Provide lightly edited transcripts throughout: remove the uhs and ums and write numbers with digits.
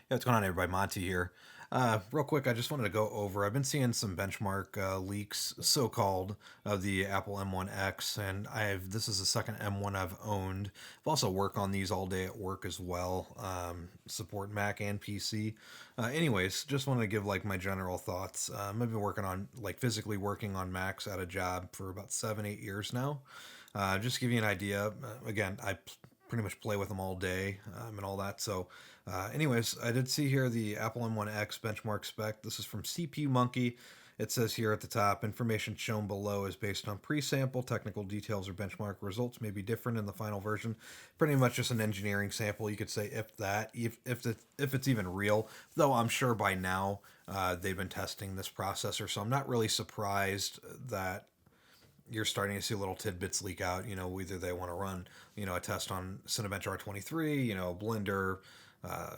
Yeah, what's going on, everybody? Monty here. Real quick, I just wanted to go over. I've been seeing some benchmark leaks, so-called, of the Apple M1X, and this is the second M1 I've owned. I've also worked on these all day at work as well, support Mac and PC. Anyways, just wanted to give like my general thoughts. I've been working on physically working on Macs at a job for about 7, 8 years now. Just to give you an idea, again, pretty much play with them all day and all that. So, anyways, I did see here the Apple M1X benchmark spec. This is from CPU Monkey. It says here at the top, information shown below is based on pre-sample. Technical details or benchmark results may be different in the final version. Pretty much just an engineering sample, you could say, if it's even real. Though I'm sure by now they've been testing this processor, so I'm not really surprised that you're starting to see little tidbits leak out. Whether they want to run, a test on Cinebench R23, Blender, uh,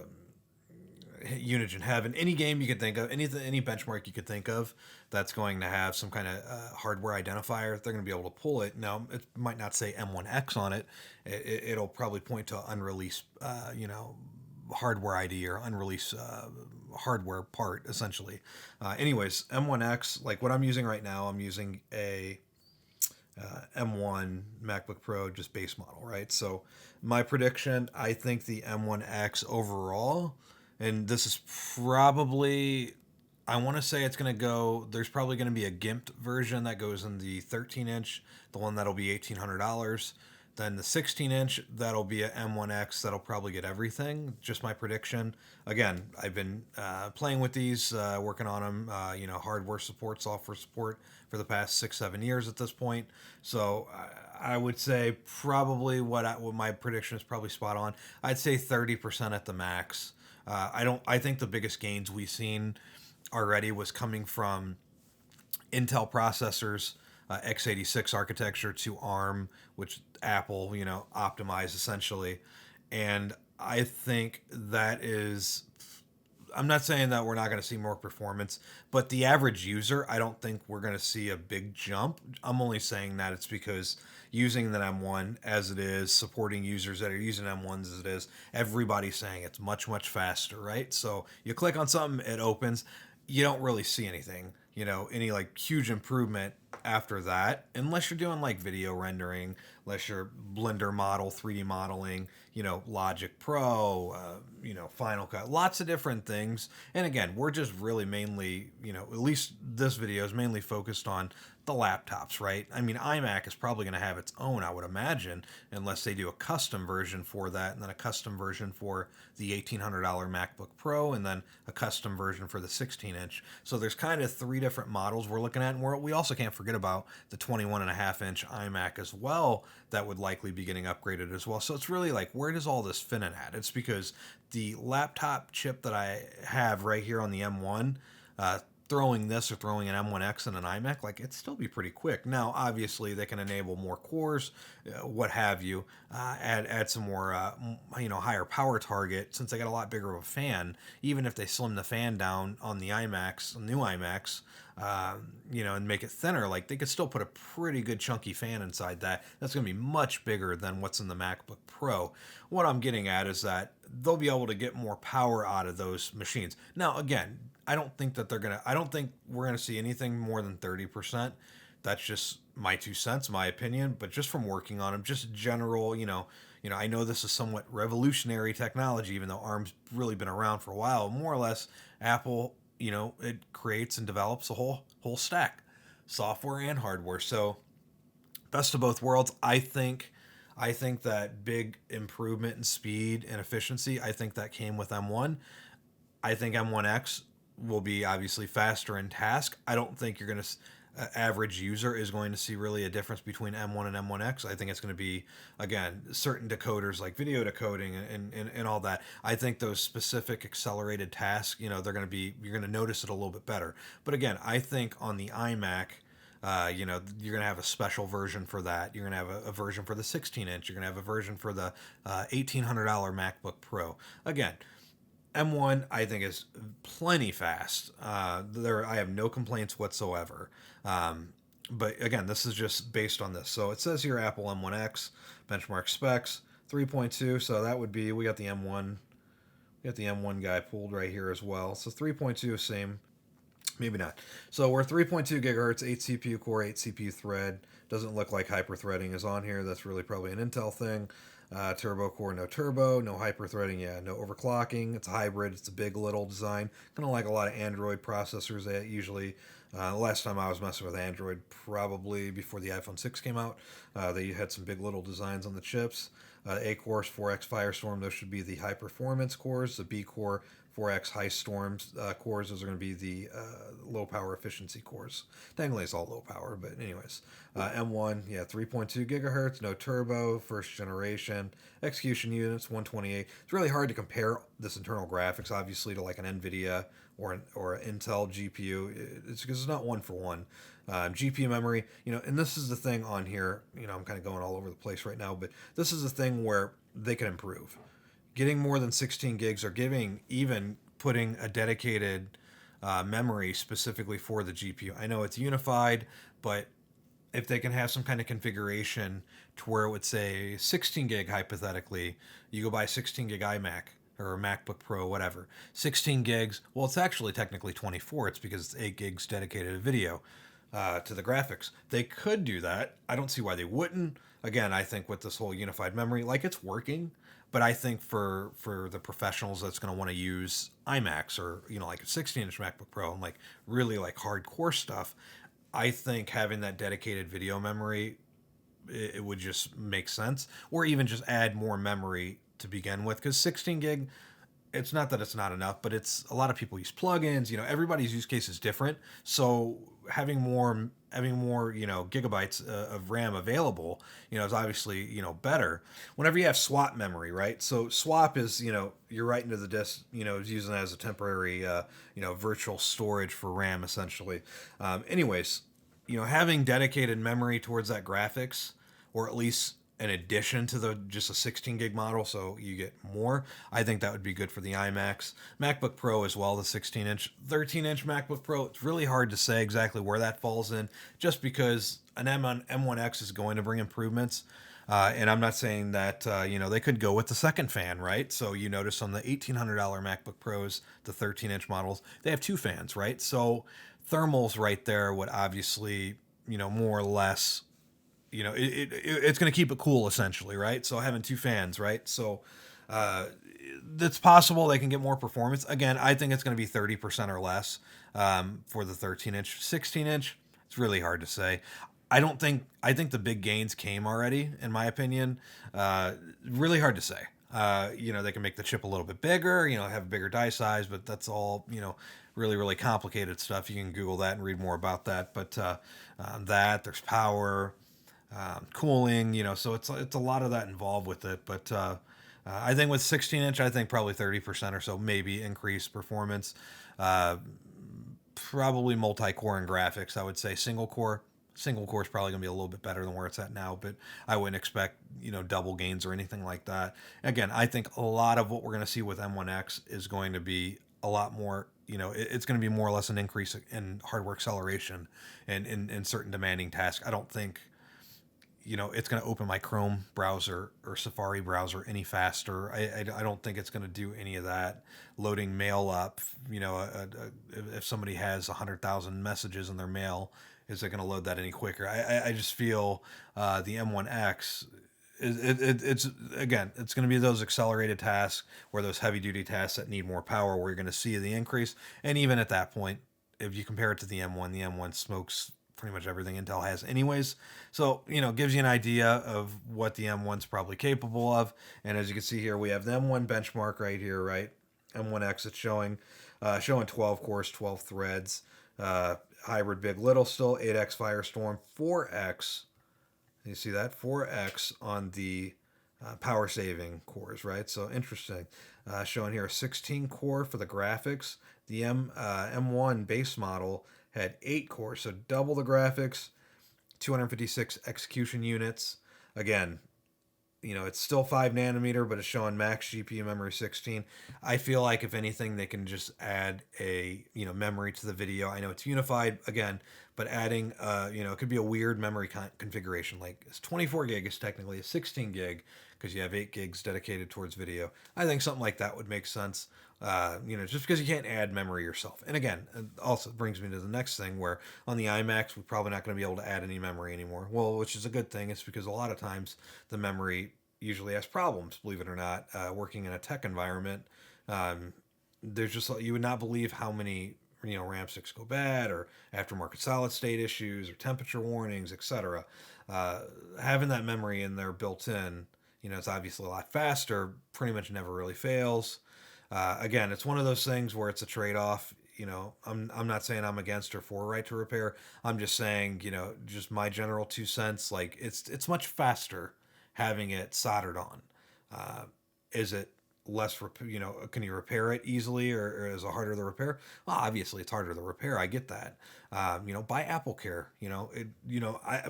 Unigine Heaven, any game you could think of, any benchmark you could think of that's going to have some kind of hardware identifier, they're going to be able to pull it. Now, it might not say M1X on it. It'll probably point to unreleased, hardware ID or unreleased hardware part, essentially. Anyways, M1X, like what I'm using right now, I'm using a M1 MacBook Pro, just base model, right? So my prediction, I think the M1X overall, and this is probably, I want to say it's going to go, there's probably going to be a gimped version that goes in the 13-inch, the one that'll be $1,800. Then the 16-inch, that'll be a M1X, that'll probably get everything. Just my prediction. Again, I've been playing with these, working on them, hardware support, software support for the past 6, 7 years at this point. So I would say probably what my prediction is probably spot on. I'd say 30% at the max. I think the biggest gains we've seen already was coming from Intel processors, x86 architecture to ARM, which Apple, optimized essentially. And I think that is, I'm not saying that we're not going to see more performance, but the average user, I don't think we're going to see a big jump. I'm only saying that it's because using the M1 as it is, supporting users that are using M1s as it is, everybody's saying it's much, much faster, right? So you click on something, it opens. You don't really see anything, any like huge improvement after that, unless you're doing like video rendering, unless you're Blender model, 3D modeling, Logic Pro, Final Cut, lots of different things. And again, we're just really mainly, at least this video is mainly focused on the laptops, right? I mean, iMac is probably going to have its own, I would imagine, unless they do a custom version for that, and then a custom version for the $1,800 MacBook Pro, and then a custom version for the 16-inch. So there's kind of three different models we're looking at, and we also can't forget about the 21.5-inch iMac as well that would likely be getting upgraded as well. So it's really like, where does all this fit in at? It's because the laptop chip that I have right here on the M1, throwing this or throwing an M1X and an iMac, like it'd still be pretty quick. Now, obviously, they can enable more cores, what have you, add some more, higher power target. Since they got a lot bigger of a fan, even if they slim the fan down on the iMacs, new iMacs, and make it thinner, like they could still put a pretty good chunky fan inside that. That's going to be much bigger than what's in the MacBook Pro. What I'm getting at is that they'll be able to get more power out of those machines. Now, again, I don't think that I don't think we're gonna see anything more than 30%. That's just my 2 cents, my opinion. But just from working on them, just general, I know this is somewhat revolutionary technology, even though ARM's really been around for a while. More or less, Apple, it creates and develops a whole stack, software and hardware. So best of both worlds. I think that big improvement in speed and efficiency, I think that came with M1. I think M1X will be obviously faster in task. I don't think you're going to average user is going to see really a difference between M1 and M1X. I think it's going to be, again, certain decoders like video decoding and all that. I think those specific accelerated tasks, they're going to be, you're going to notice it a little bit better. But again, I think on the iMac, you're going to have a special version for that. You're going to have a version for the 16-inch. You're going to have a version for the $1,800 MacBook Pro. Again, M1 I think is plenty fast. I have no complaints whatsoever. But again, this is just based on this. So it says here Apple M1X benchmark specs 3.2. So that would be, we got the M1. Got the M1 guy pulled right here as well. So 3.2, same. Maybe not. So we're 3.2 gigahertz, 8 CPU core, 8 CPU thread. Doesn't look like hyper-threading is on here. That's really probably an Intel thing. Turbo core, no turbo, no hyper-threading, yeah, no overclocking. It's a hybrid. It's a big little design. Kind of like a lot of Android processors. They usually, last time I was messing with Android, probably before the iPhone 6 came out, they had some big little designs on the chips. A cores, 4X Firestorm, those should be the high performance cores. The B core, 4X High Storms cores, those are going to be the low power efficiency cores. Technically, it's all low power, but anyways. M1, yeah, 3.2 gigahertz, no turbo, first generation. Execution units, 128. It's really hard to compare this internal graphics, obviously, to like an NVIDIA or an Intel GPU. It's because it's not one for one. GPU memory, and this is the thing on here. I'm kind of going all over the place right now, but this is the thing where they can improve. Getting more than 16 gigs or even putting a dedicated memory specifically for the GPU. I know it's unified, but if they can have some kind of configuration to where it would say 16 gig hypothetically, you go buy a 16 gig iMac or a MacBook Pro, whatever. 16 gigs, well, it's actually technically 24. It's because it's 8 gigs dedicated to video, to the graphics. They could do that. I don't see why they wouldn't. Again, I think with this whole unified memory, like it's working, but I think for the professionals that's going to want to use iMacs or like a 16-inch MacBook Pro and like really like hardcore stuff, I think having that dedicated video memory, it would just make sense, or even just add more memory to begin with, because 16 gig, it's not that it's not enough, but it's a lot of people use plugins. Everybody's use case is different, so having more gigabytes of RAM available, is obviously better. Whenever you have swap memory, right? So swap is you're writing to the disk, is using that as a temporary virtual storage for RAM essentially. Anyways, having dedicated memory towards that graphics, or at least in addition to the just a 16 gig model, so you get more. I think that would be good for the iMacs, MacBook Pro as well. The 16-inch, 13-inch MacBook Pro. It's really hard to say exactly where that falls in, just because an M1X is going to bring improvements. And I'm not saying that they could go with the second fan, right? So you notice on the $1,800 MacBook Pros, the 13-inch models, they have two fans, right? So thermals right there would obviously more or less it's going to keep it cool essentially, right? So having two fans, right? So it's possible they can get more performance. Again, I think it's going to be 30% or less for the 13-inch. 16-inch, it's really hard to say. I think the big gains came already, in my opinion. Really hard to say. They can make the chip a little bit bigger, have a bigger die size, but that's all, really, really complicated stuff. You can Google that and read more about that. But there's power, cooling, so it's a lot of that involved with it. But I think with 16-inch, I think probably 30% or so maybe increased performance. Probably multi-core and graphics. I would say single core is probably going to be a little bit better than where it's at now, but I wouldn't expect double gains or anything like that. Again, I think a lot of what we're going to see with M1X is going to be a lot more. It's going to be more or less an increase in hardware acceleration and in certain demanding tasks. I don't think it's going to open my Chrome browser or Safari browser any faster. I don't think it's going to do any of that. Loading mail up, if somebody has 100,000 messages in their mail, is it going to load that any quicker? I just feel the M1X, it's going to be those accelerated tasks, or those heavy duty tasks that need more power, where you're going to see the increase. And even at that point, if you compare it to the M1 smokes pretty much everything Intel has anyways. So, gives you an idea of what the M1's probably capable of. And as you can see here, we have the M1 benchmark right here, right? M1X, it's showing 12 cores, 12 threads, hybrid big little still, 8X Firestorm, 4X. You see that? 4X on the power saving cores, right? So interesting. Showing here a 16 core for the graphics. The M1 base model had 8 cores, so double the graphics, 256 execution units. Again, it's still 5 nanometer, but it's showing max GPU memory 16. I feel like if anything, they can just add a memory to the video. I know it's unified again, but adding it could be a weird memory configuration. Like it's 24 gig is technically a 16 gig because you have 8 gigs dedicated towards video. I think something like that would make sense. Just because you can't add memory yourself. And again, it also brings me to the next thing where on the iMacs, we're probably not going to be able to add any memory anymore. Well, which is a good thing. It's because a lot of times the memory usually has problems, believe it or not. Working in a tech environment, um, there's just, you would not believe how many RAM sticks go bad, or aftermarket solid state issues, or temperature warnings, etc. Uh, Having that memory in there built in, it's obviously a lot faster. Pretty much never really fails. Again, it's one of those things where it's a trade off. I'm not saying I'm against or for right to repair. I'm just saying, just my general 2 cents. Like it's much faster having it soldered on. Uh, is it less, can you repair it easily, or is it harder to repair? Well, obviously it's harder to repair. I get that. Buy Apple Care.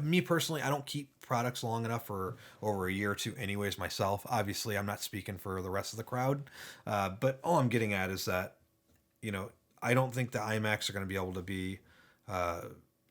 Me personally, I don't keep products long enough for over a year or two anyways myself. Obviously I'm not speaking for the rest of the crowd. But all I'm getting at is that, I don't think the iMacs are going to be able to be, uh,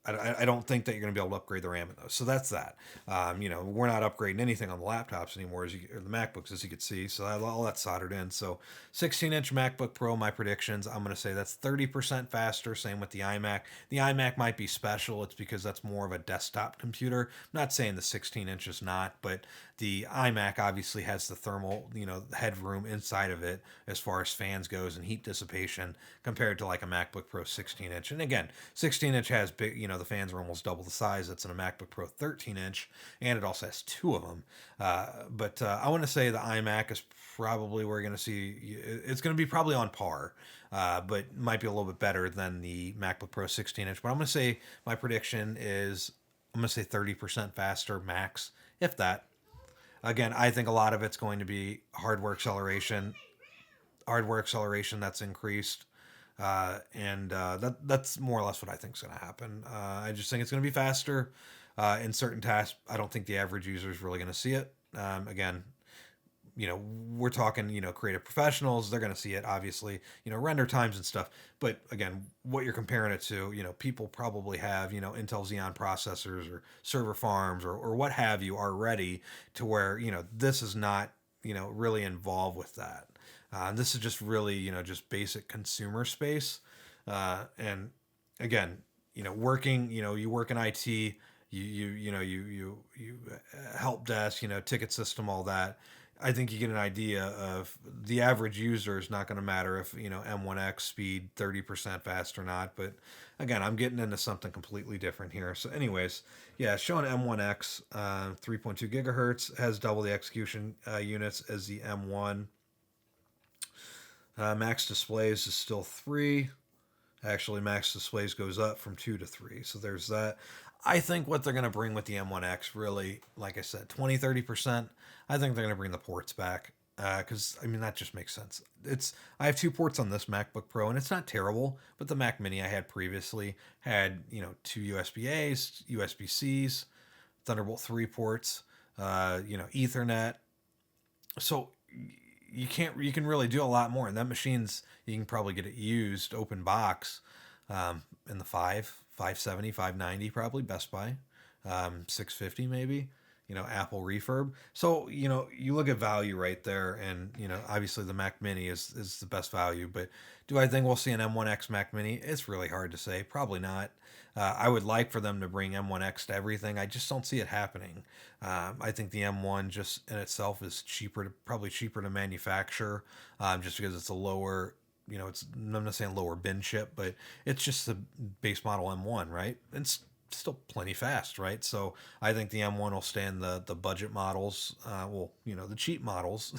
I don't think that you're going to be able to upgrade the RAM in those. So that's that. We're not upgrading anything on the laptops anymore, or the MacBooks, as you can see. So all that's soldered in. So 16-inch MacBook Pro, my predictions, I'm going to say that's 30% faster. Same with the iMac. The iMac might be special. It's because that's more of a desktop computer. I'm not saying the 16-inch is not, but the iMac obviously has the thermal, headroom inside of it as far as fans goes and heat dissipation compared to like a MacBook Pro 16-inch. And again, 16-inch has big, the fans are almost double the size that's in a MacBook Pro 13-inch, and it also has 2 of them. But I want to say the iMac is probably we're going to see, it's going to be probably on par, but might be a little bit better than the MacBook Pro 16-inch. But I'm going to say my prediction is I'm going to say 30% faster max, if that. Again, I think a lot of it's going to be hardware acceleration that's increased. That's more or less what I think is going to happen. I just think it's going to be faster in certain tasks. I don't think the average user is really going to see it. Again, we're talking, creative professionals. They're going to see it, obviously, render times and stuff. But again, what you're comparing it to, people probably have, Intel Xeon processors or server farms or what have you already, to where, this is not, really involved with that. This is just really, just basic consumer space. And again, working, you work in IT, you help desk, ticket system, all that. I think you get an idea of the average user is not going to matter if, M1X speed 30% fast or not. But again, I'm getting into something completely different here. So anyways, yeah, showing M1X 3.2 gigahertz, has double the execution units as the M1. Max displays is still 3. Actually, max displays goes up from 2 to 3. So there's that. I think what they're going to bring with the M1X, really, like I said, 20-30%. I think they're going to bring the ports back. Because, that just makes sense. I have 2 ports on this MacBook Pro, and it's not terrible. But the Mac Mini I had previously had, 2 USB-A's, USB-C's, Thunderbolt 3 ports, Ethernet. So you can really do a lot more. And that machine's, you can probably get it used open box in the 570, 590, probably Best Buy, 650 maybe, Apple refurb. So, you look at value right there, and, obviously the Mac Mini is the best value. But do I think we'll see an M1X Mac Mini? It's really hard to say. Probably not. I would like for them to bring M1X to everything. I just don't see it happening. I think the M1 just in itself is probably cheaper to manufacture, just because it's a lower, I'm not saying lower bin chip, but it's just the base model M1, right? It's still plenty fast, right? So I think the M1 will stand the budget models, the cheap models,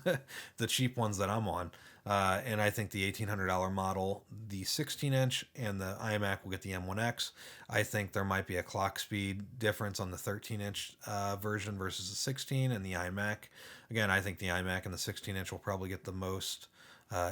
the cheap ones that I'm on. And I think the $1,800 model, the 16-inch, and the iMac will get the M1X. I think there might be a clock speed difference on the 13-inch version versus the 16 and the iMac. Again, I think the iMac and the 16-inch will probably get the most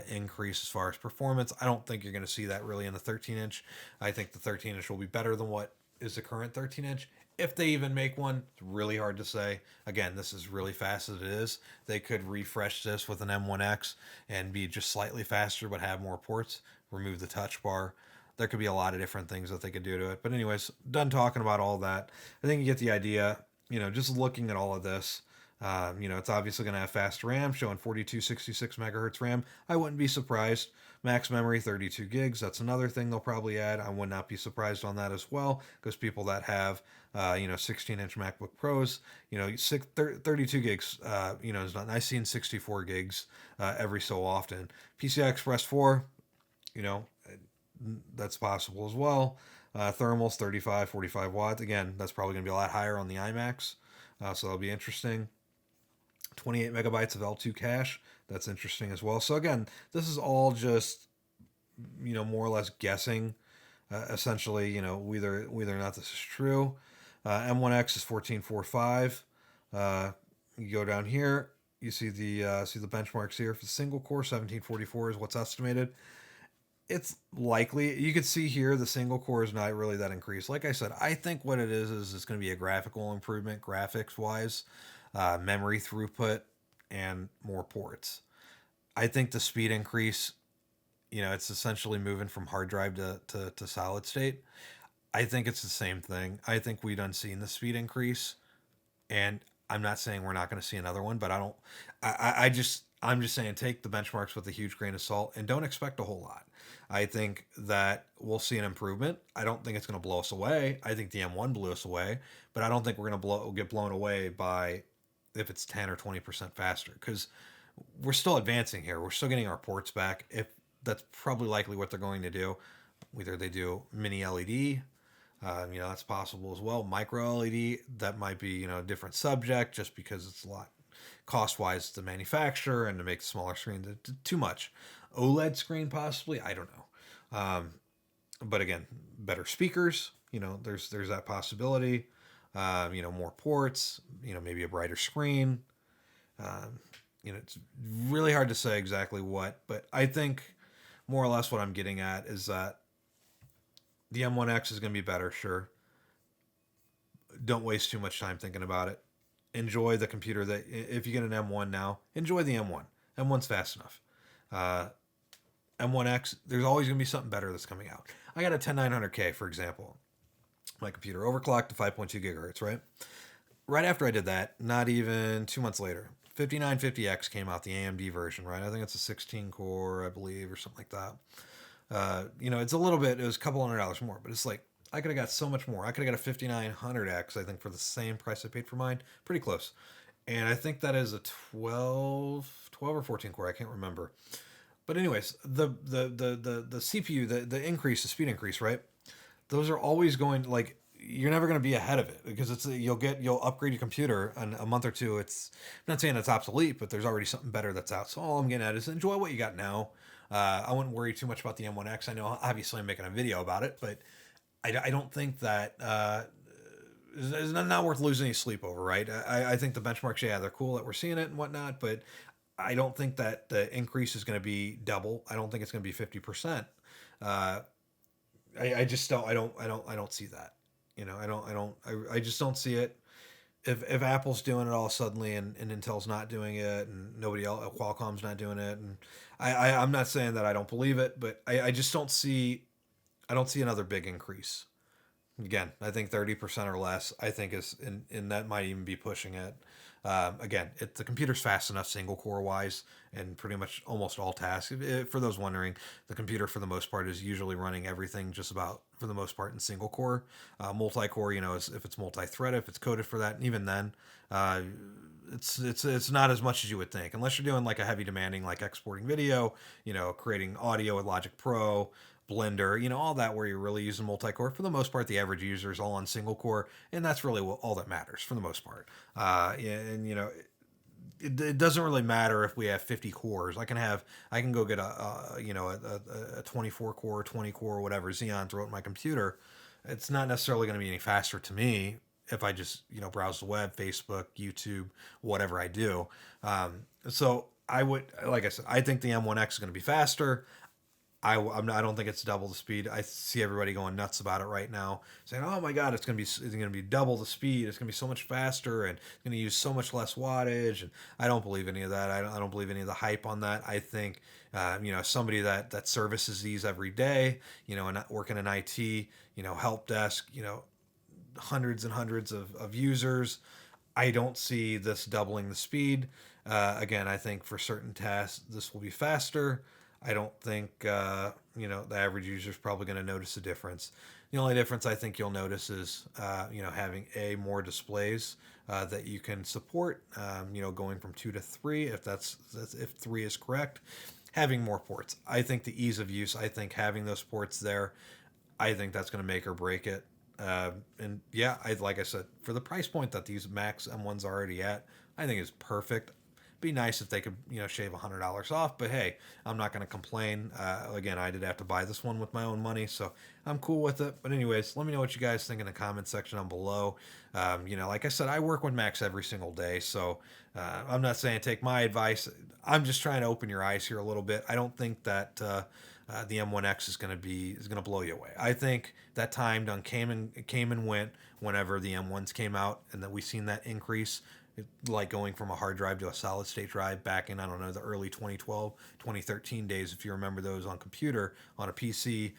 increase as far as performance. I don't think you're going to see that really in the 13-inch. I think the 13-inch will be better than what is the current 13-inch. If they even make one, it's really hard to say. Again, this is really fast as it is. They could refresh this with an M1X and be just slightly faster but have more ports, remove the touch bar. There could be a lot of different things that they could do to it. But anyways, done talking about all that. I think you get the idea. Just looking at all of this, It's obviously going to have fast RAM, showing 4266 megahertz RAM. I wouldn't be surprised. Max memory, 32 gigs. That's another thing they'll probably add. I would not be surprised on that as well, because people that have, 16-inch MacBook Pros, 32 gigs, is not. I've seen 64 gigs every so often. PCI Express 4, you know, that's possible as well. Thermals, 35, 45 watts. Again, that's probably going to be a lot higher on the iMacs, so that'll be interesting. 28 megabytes of L2 cache. That's interesting as well. So again, this is all just more or less guessing. Essentially, whether or not this is true. M1X is 1445. You go down here, you see the benchmarks here for the single core. 1744 is what's estimated. It's likely you could see here the single core is not really that increased. Like I said, I think what it is it's going to be a graphical improvement, graphics wise, memory throughput, and more ports. I think the speed increase, it's essentially moving from hard drive to solid state. I think it's the same thing. I think we done seen the speed increase, and I'm not saying we're not going to see another one, but I don't. I'm just saying take the benchmarks with a huge grain of salt and don't expect a whole lot. I think that we'll see an improvement. I don't think it's going to blow us away. I think the M1 blew us away, but I don't think we're going to get blown away by if it's 10 or 20% faster, because we're still advancing here. We're still getting our ports back. If that's probably likely what they're going to do, whether they do mini LED, that's possible as well. Micro LED, that might be, a different subject just because it's a lot cost wise to manufacture and to make the smaller screen too much. OLED screen, possibly, I don't know. But again, better speakers, there's that possibility. More ports, maybe a brighter screen. It's really hard to say exactly what, but I think more or less what I'm getting at is that the M1X is going to be better, sure. Don't waste too much time thinking about it. Enjoy the computer that, if you get an M1 now, enjoy the M1. M1's fast enough. M1X, there's always going to be something better that's coming out. I got a 10900K, for example. My computer overclocked to 5.2 gigahertz, right? Right after I did that, not even 2 months later, 5950X came out, the AMD version, right? I think it's a 16 core, I believe, or something like that. It's a little bit, it was a couple $100 more, but it's like, I could have got so much more. I could have got a 5900X, I think, for the same price I paid for mine. Pretty close. And I think that is a 12 or 14 core, I can't remember. But anyways, the CPU, the increase, the speed increase, right? Those are always going, like, you're never going to be ahead of it, because you'll upgrade your computer in a month or two. I'm not saying it's obsolete, but there's already something better that's out. So all I'm getting at is enjoy what you got now. I wouldn't worry too much about the M1X. I know obviously I'm making a video about it, but I don't think that it's not worth losing any sleep over, right? I think the benchmarks, yeah, they're cool that we're seeing it and whatnot, but I don't think that the increase is going to be double. I don't think it's going to be 50%. I just don't. I don't see that. I just don't see it. If Apple's doing it all suddenly and Intel's not doing it and nobody else, Qualcomm's not doing it, and I'm not saying that I don't believe it, but I just don't see. I don't see another big increase. Again, I think 30% or less, I think is, and that might even be pushing it. Again, the computer's fast enough single core wise, and pretty much almost all tasks. For those wondering, the computer for the most part is usually running everything just about for the most part in single core. Multi core, if it's multi-threaded, if it's coded for that, and even then, it's not as much as you would think, unless you're doing like a heavy demanding, like exporting video, creating audio with Logic Pro, Blender, all that, where you're really using multi-core. For the most part, the average user is all on single core, and that's really all that matters for the most part. It doesn't really matter if we have 50 cores. I can go get a 24 core, 20 core, whatever Xeon, throw it in my computer. It's not necessarily going to be any faster to me if I just browse the web, Facebook, YouTube, whatever I do. So I would, like I said, I think the M1X is going to be faster. I don't think it's double the speed. I see everybody going nuts about it right now, saying, "Oh my God, it's gonna be double the speed. It's gonna be so much faster, and it's gonna use so much less wattage." And I don't believe any of that. I don't believe any of the hype on that. I think, somebody that services these every day, and working in IT, help desk, hundreds and hundreds of users. I don't see this doubling the speed. Again, I think for certain tasks this will be faster. I don't think the average user is probably going to notice a difference. The only difference I think you'll notice is having more displays that you can support. Going from 2 to 3, if 3 is correct, having more ports. I think the ease of use. I think having those ports there. I think that's going to make or break it. And yeah, like I said, for the price point that these Max M1s are already at, I think it's perfect. Be nice if they could, shave $100 off, but hey, I'm not going to complain. Again, I did have to buy this one with my own money, so I'm cool with it. But anyways, let me know what you guys think in the comment section down below. Like I said, I work with Macs every single day, so I'm not saying take my advice. I'm just trying to open your eyes here a little bit. I don't think that the M1X is going to blow you away. I think that time done came and went whenever the M1s came out, and that we've seen that increase, like going from a hard drive to a solid state drive back in, I don't know, the early 2012 2013 days, if you remember those on computer, on a PC,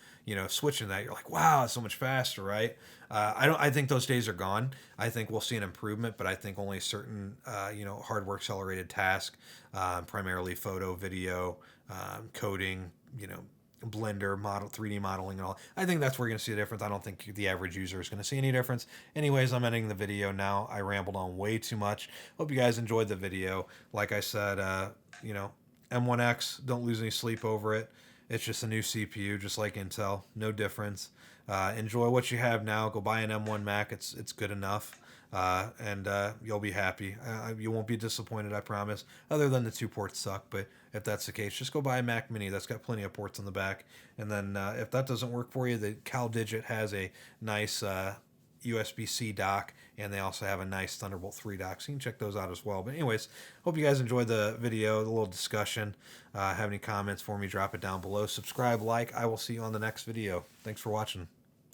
switching that, you're like, wow, it's so much faster, right? I think those days are gone. I think we'll see an improvement, but I think only certain hardware accelerated task, primarily photo, video, coding, Blender model, 3D modeling and all. I think that's where you're going to see a difference. I don't think the average user is going to see any difference. Anyways, I'm ending the video now. I rambled on way too much. Hope you guys enjoyed the video. Like I said, M1X, don't lose any sleep over it. It's just a new CPU, just like Intel. No difference. Enjoy what you have now. Go buy an M1 Mac. It's good enough. And you'll be happy. You won't be disappointed, I promise. Other than the 2 ports suck, but if that's the case, just go buy a Mac Mini. That's got plenty of ports on the back. And then if that doesn't work for you, the CalDigit has a nice USB-C dock, and they also have a nice Thunderbolt 3 dock, so you can check those out as well. But anyways, hope you guys enjoyed the video, the little discussion. Have any comments for me, drop it down below. Subscribe, like. I will see you on the next video. Thanks for watching.